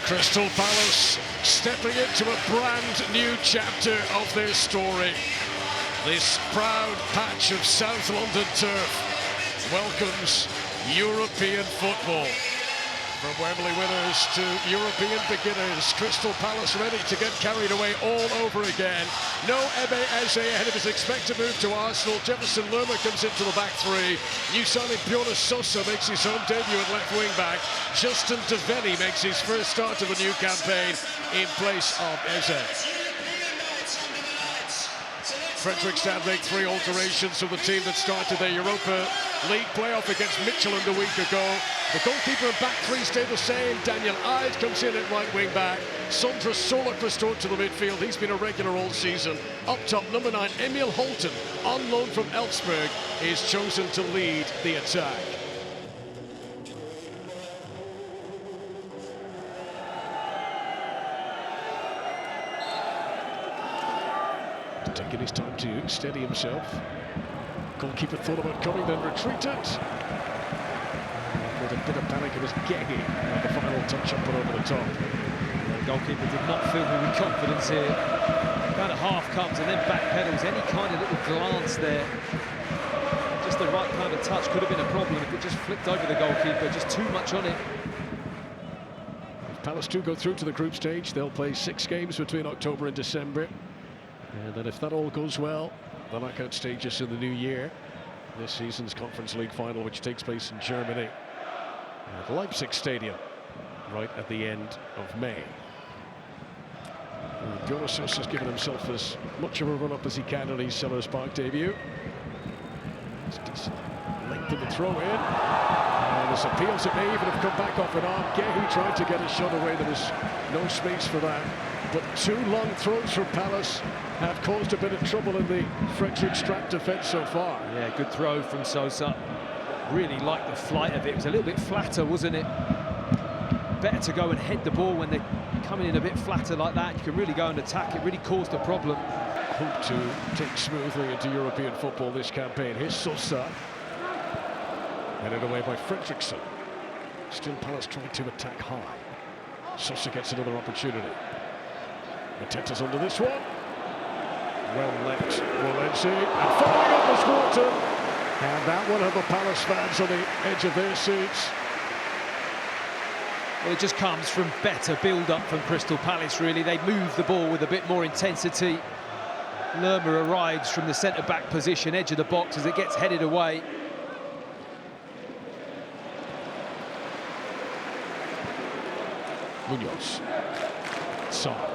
Crystal Palace stepping into a brand new chapter of their story. This proud patch of South London turf welcomes European football. From Wembley winners to European beginners, Crystal Palace ready to get carried away all over again. No Ebe Eze ahead of his expected move to Arsenal. Jefferson Lerma comes into the back three. New signing Jonas Sosa makes his home debut at left wing back. Justin Devenny makes his first start of the new campaign in place of Eze. Fredrikstad make 3 alterations from the team that started their Europa League playoff against Midtjylland a week ago. The goalkeeper and back three stay the same. Daniel Eid comes in at right wing back. Sondre Solak restored to the midfield. He's been a regular all season. Up top, number 9, Emil Holten, on loan from Elfsborg, is chosen to lead the attack. Taking his time to steady himself. Goalkeeper thought about coming, then retreated. With a bit of panic, it was Gehi. The final touch up, put over the top. The goalkeeper did not fill me with confidence here. About a half comes and then backpedals. Any kind of little glance there. Just the right kind of touch could have been a problem if it just flicked over the goalkeeper. Just too much on it. If Palace do go through to the group stage, they'll play 6 games between October and December. And then if that all goes well, the knockout stages in the new year. This season's Conference League final, which takes place in Germany at Leipzig Stadium, right at the end of May. Jonas Sosa has given himself as much of a run-up as he can in his Sellers Park debut. It's decent length in the throw-in. And this appeals, it may even have come back off an arm. Gehi tried to get a shot away. There was no space for that. But 2 long throws from Palace have caused a bit of trouble in the Fredrikstad defence so far. Yeah, good throw from Sosa. Really liked the flight of it. It was a little bit flatter, wasn't it? Better to go and head the ball when they're coming in a bit flatter like that. You can really go and attack. It really caused a problem. Hope to take smoothly into European football this campaign. Here's Sosa. Headed away by Fredrikstad. Still Palace trying to attack high. Sosa gets another opportunity. Mateta's under this one. Well left, Walensky, and following up was Wharton. And that one of the Palace fans on the edge of their seats. Well, it just comes from better build-up from Crystal Palace, really. They move the ball with a bit more intensity. Lerma arrives from the centre-back position, edge of the box, as it gets headed away. Munoz. Saar.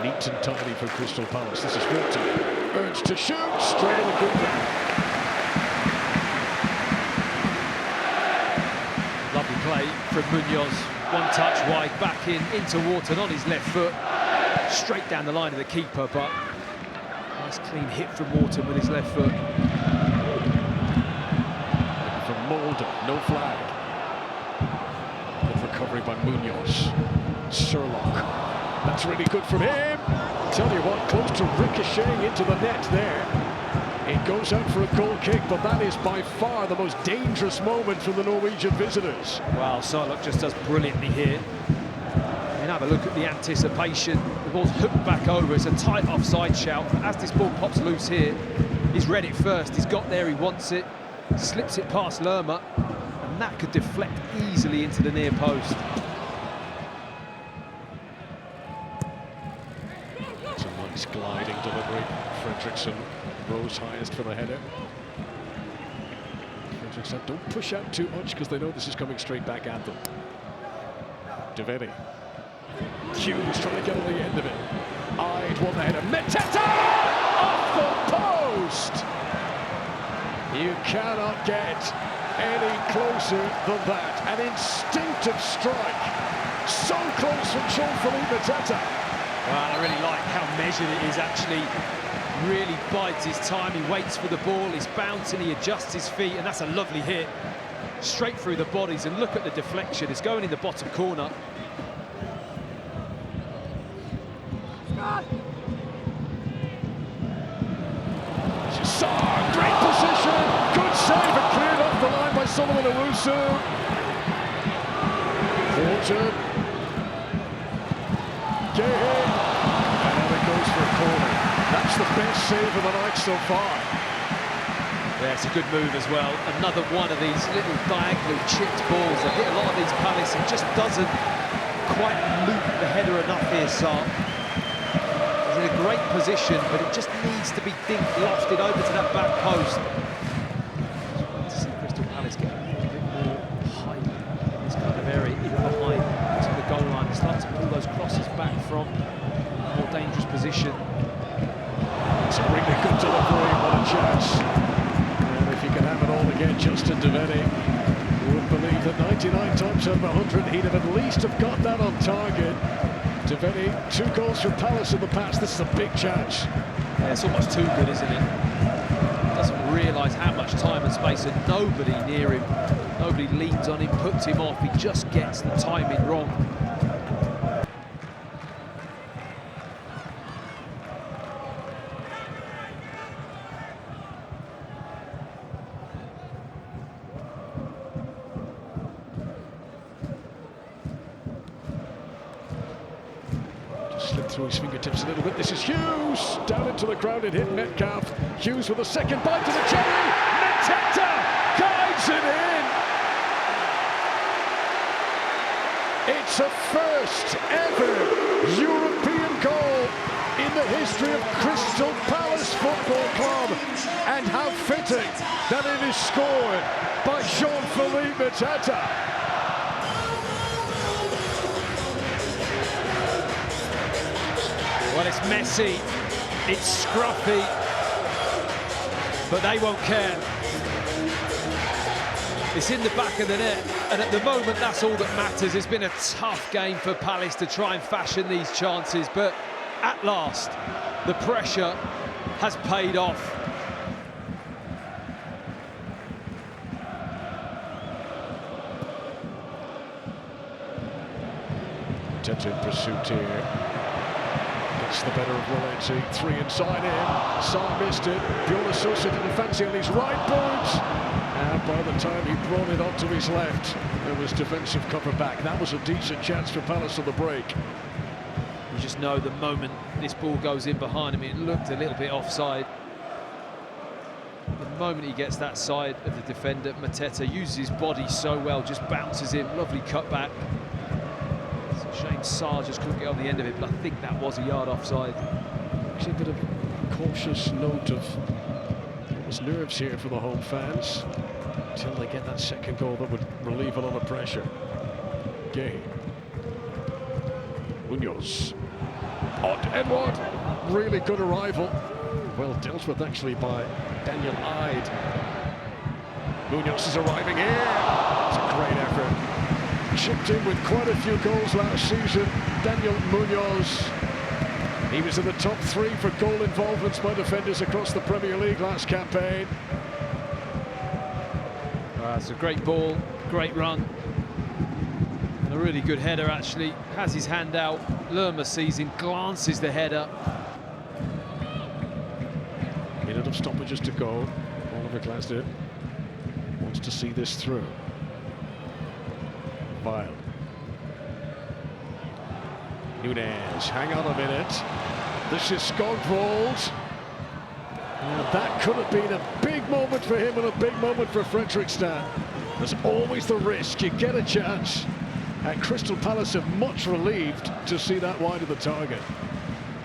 Neat and tidy for Crystal Palace. This is Wharton. Urge to shoot. Straight in the keeper. Lovely play from Munoz. One touch wide, back in, into Wharton on his left foot. Straight down the line of the keeper, but nice clean hit from Wharton with his left foot. From Mulder, no flag. Good recovery by Munoz. Surlock. That's really good from him. Tell you what, close to ricocheting into the net there. It goes out for a goal kick, but that is by far the most dangerous moment for the Norwegian visitors. Wow, Sarlock just does brilliantly here. And have a look at the anticipation. The ball's hooked back over. It's a tight offside shout. As this ball pops loose here, he's read it first. He's got there, he wants it. Slips it past Lerma. And that could deflect easily into the near post. Nice gliding delivery. Fredriksson rose highest for the header. Fredriksson don't push out too much because they know this is coming straight back at them. Devenny. Hughes trying to get on the end of it. Eid won the header. Mateta! Off the post! You cannot get any closer than that. An instinctive strike. So close from Jean-Philippe Mateta. Well, I really like how measured it is, actually. Really bides his time, he waits for the ball, he's bouncing, he adjusts his feet, and that's a lovely hit. Straight through the bodies, and look at the deflection, it's going in the bottom corner. Saar, great position, good save, and cleared off the line by Solomon Owusu. Wharton Gay. And now it goes for Coley. That's the best save of the night so far. Yeah, it's a good move as well. Another one of these little diagonal chipped balls. I hit a lot of these Palace. It just doesn't quite loop the header enough here, Saar. He's in a great position, but it just needs to be lofted over to that back post. To see Crystal Palace get a little bit more height in this kind of area, in behind to the goal line, and start to pull those crosses back from a more dangerous position. It's a really good delivery, what a chance. And if you can have it all again, Justin Devetti, you would believe that 99 times out of 100 he'd have at least have got that on target. Devetti, 2 goals for Palace in the past. This is a big chance. Yeah, it's almost too good, isn't it? Doesn't realise how much time and space, and nobody near him. Nobody leans on him, puts him off. He just gets the timing wrong. Slipped through his fingertips a little bit. This is Hughes! Down into the crowd, it hit Metcalf. Hughes with a second bite to the cherry. Mateta guides it in! It's a first ever European goal in the history of Crystal Palace Football Club. And how fitting that it is scored by Jean-Philippe Mateta. Well, it's messy, it's scruffy, but they won't care. It's in the back of the net, and at the moment, that's all that matters. It's been a tough game for Palace to try and fashion these chances, but at last, the pressure has paid off. Mateta in pursuit here. Gets the better of Valenci, 3 inside him. Saar missed it. Bjorn Sousa didn't fancy on his right boot. And by the time he brought it onto his left, there was defensive cover back. That was a decent chance for Palace on the break. You just know the moment this ball goes in behind him, it looked a little bit offside. The moment he gets that side of the defender, Mateta uses his body so well, just bounces in, lovely cutback. Shame Saar just couldn't get on the end of it, but I think that was a yard offside. Actually, a bit of cautious note of there's nerves here for the home fans until they get that second goal that would relieve a lot of pressure. Gay. Munoz. Odd Edward. Really good arrival. Well dealt with actually by Daniel Ide. Munoz is arriving here. It's a great effort. Chipped in with quite a few goals last season, Daniel Munoz. He was in the top 3 for goal involvements by defenders across the Premier League last campaign. It's a great ball, great run, and a really good header actually. Has his hand out, Lerma sees him, glances the header. Minute of stoppages to go. Oliver Glasgow wants to see this through. Vile. Nunez, hang on a minute. This is Skogvold. And that could have been a big moment for him and a big moment for Fredrikstad. There's always the risk, you get a chance. And Crystal Palace are much relieved to see that wide of the target.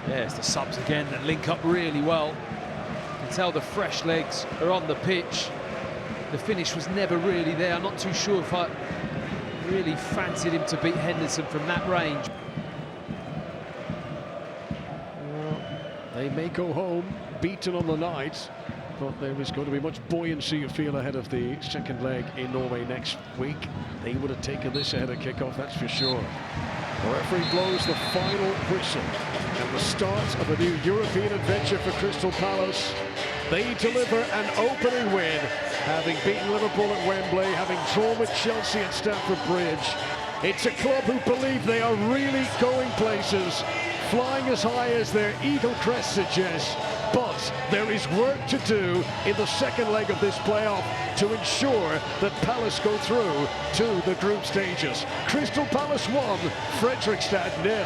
Yeah, it's the subs again that link up really well. You can tell the fresh legs are on the pitch. The finish was never really there. I'm not too sure if I really fancied him to beat Henderson from that range. Well, they may go home beaten on the night, but there is going to be much buoyancy, you feel, ahead of the second leg in Norway next week. They would have taken this ahead of kick-off, that's for sure. The referee blows the final whistle and the start of a new European adventure for Crystal Palace. They deliver an opening win, having beaten Liverpool at Wembley, having drawn with Chelsea at Stamford Bridge. It's a club who believe they are really going places, flying as high as their eagle crest suggests. But there is work to do in the second leg of this playoff to ensure that Palace go through to the group stages. Crystal Palace 1, Fredrikstad 0.